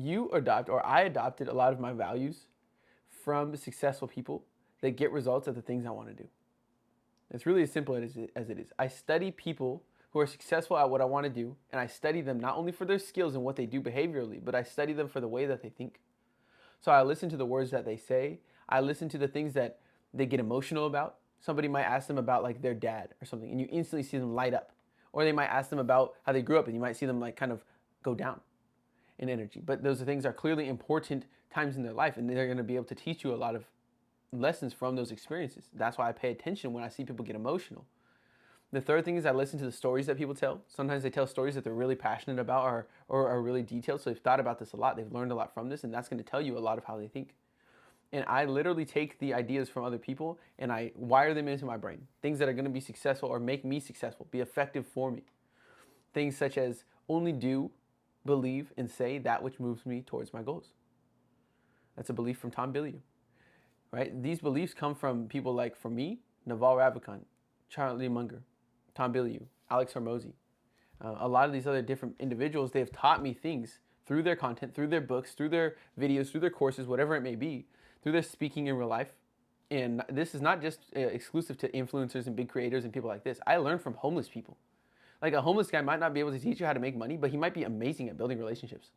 you adopt, or I adopted a lot of my values from successful people that get results at the things I want to do. It's really as simple as it is. I study people who are successful at what I want to do, and I study them not only for their skills and what they do behaviorally, but I study them for the way that they think. So I listen to the words that they say. I listen to the things that they get emotional about. Somebody might ask them about like their dad or something, and you instantly see them light up. Or they might ask them about how they grew up, and you might see them like kind of go down in energy. But those things are clearly important times in their life, and they're going to be able to teach you a lot of lessons from those experiences. That's why I pay attention when I see people get emotional. The third thing is I listen to the stories that people tell. Sometimes they tell stories that they're really passionate about or are really detailed. So they've thought about this a lot. They've learned a lot from this, and that's going to tell you a lot of how they think. And I literally take the ideas from other people and I wire them into my brain. Things that are going to be successful or make me successful, be effective for me. Things such as only do, believe, and say that which moves me towards my goals. That's a belief from Tom Bilyeu, right? These beliefs come from people like, for me, Naval Ravikant, Charlie Munger, Tom Bilyeu, Alex Hormozi. A lot of these other different individuals, they have taught me things through their content, through their books, through their videos, through their courses, whatever it may be, through their speaking in real life. And this is not just exclusive to influencers and big creators and people like this. I learned from homeless people. Like a homeless guy might not be able to teach you how to make money, but he might be amazing at building relationships.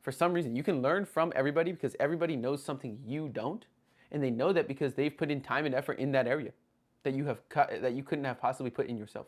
For some reason, you can learn from everybody because everybody knows something you don't. And they know that because they've put in time and effort in that area that you couldn't have possibly put in yourself.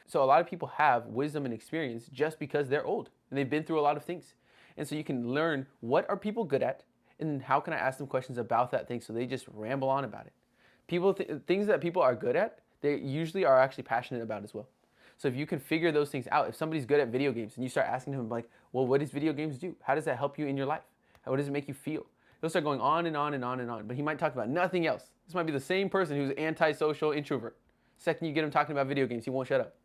So a lot of people have wisdom and experience just because they're old and they've been through a lot of things. And so you can learn what are people good at and how can I ask them questions about that thing so they just ramble on about it. Things that people are good at, they usually are actually passionate about as well. So if you can figure those things out, if somebody's good at video games and you start asking him like, well, what does video games do? How does that help you in your life? What does it make you feel? They'll start going on and on and on and on, but he might talk about nothing else. This might be the same person who's antisocial introvert. Second you get him talking about video games, he won't shut up.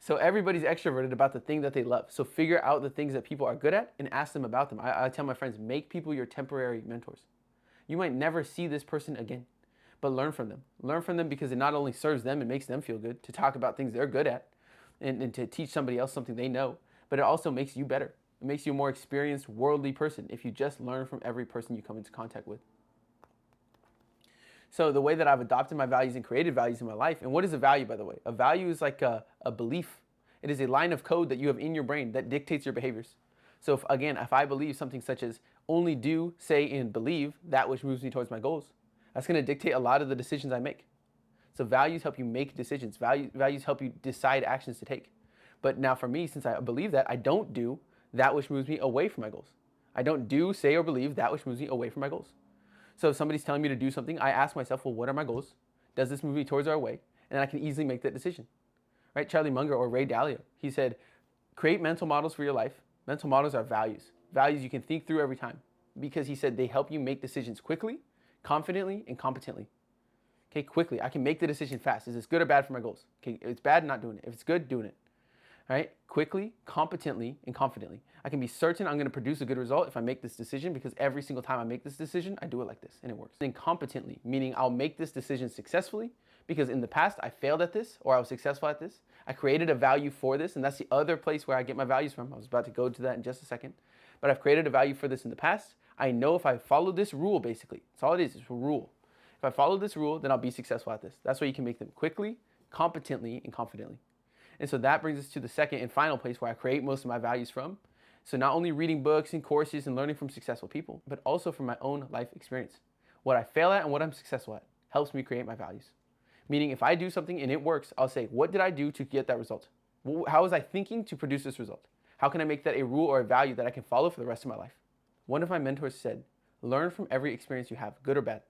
So everybody's extroverted about the thing that they love. So figure out the things that people are good at and ask them about them. I tell my friends, make people your temporary mentors. You might never see this person again, but learn from them. Learn from them because it not only serves them and makes them feel good to talk about things they're good at and to teach somebody else something they know, but it also makes you better. It makes you a more experienced, worldly person if you just learn from every person you come into contact with. So the way that I've adopted my values and created values in my life, and what is a value, by the way? A value is like a belief. It is a line of code that you have in your brain that dictates your behaviors. So if I believe something such as only do, say, and believe that which moves me towards my goals, that's going to dictate a lot of the decisions I make. So values help you make decisions. Values help you decide actions to take. But now for me, since I believe that, I don't do that which moves me away from my goals. I don't do, say, or believe that which moves me away from my goals. So if somebody's telling me to do something, I ask myself, well, what are my goals? Does this move me towards our way? And then I can easily make that decision. Right? Charlie Munger or Ray Dalio, he said, create mental models for your life. Mental models are values. Values you can think through every time. Because he said they help you make decisions quickly, confidently, and competently. Okay, quickly. I can make the decision fast. Is this good or bad for my goals? Okay, if it's bad, not doing it. If it's good, doing it. All right, quickly, competently, and confidently. I can be certain I'm going to produce a good result if I make this decision because every single time I make this decision, I do it like this and it works. And competently, meaning I'll make this decision successfully because in the past I failed at this or I was successful at this. I created a value for this, and that's the other place where I get my values from. I was about to go to that in just a second. But I've created a value for this in the past. I know if I follow this rule, basically, that's all it is, it's a rule. If I follow this rule, then I'll be successful at this. That's why you can make them quickly, competently, and confidently. And so that brings us to the second and final place where I create most of my values from. So not only reading books and courses and learning from successful people, but also from my own life experience. What I fail at and what I'm successful at helps me create my values. Meaning if I do something and it works, I'll say, what did I do to get that result? How was I thinking to produce this result? How can I make that a rule or a value that I can follow for the rest of my life? One of my mentors said, learn from every experience you have, good or bad,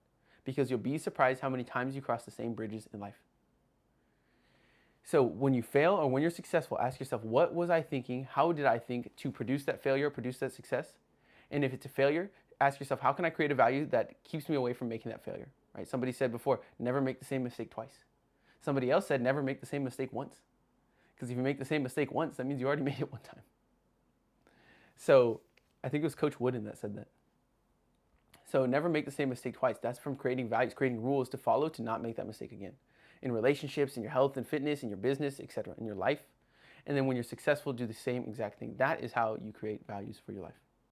because you'll be surprised how many times you cross the same bridges in life. So when you fail or when you're successful, ask yourself, what was I thinking? How did I think to produce that failure, produce that success? And if it's a failure, ask yourself, how can I create a value that keeps me away from making that failure? Right? Somebody said before, never make the same mistake twice. Somebody else said, never make the same mistake once. Because if you make the same mistake once, that means you already made it one time. So I think it was Coach Wooden that said that. So never make the same mistake twice. That's from creating values, creating rules to follow to not make that mistake again. In relationships, in your health and fitness, in your business, etc., in your life. And then when you're successful, do the same exact thing. That is how you create values for your life.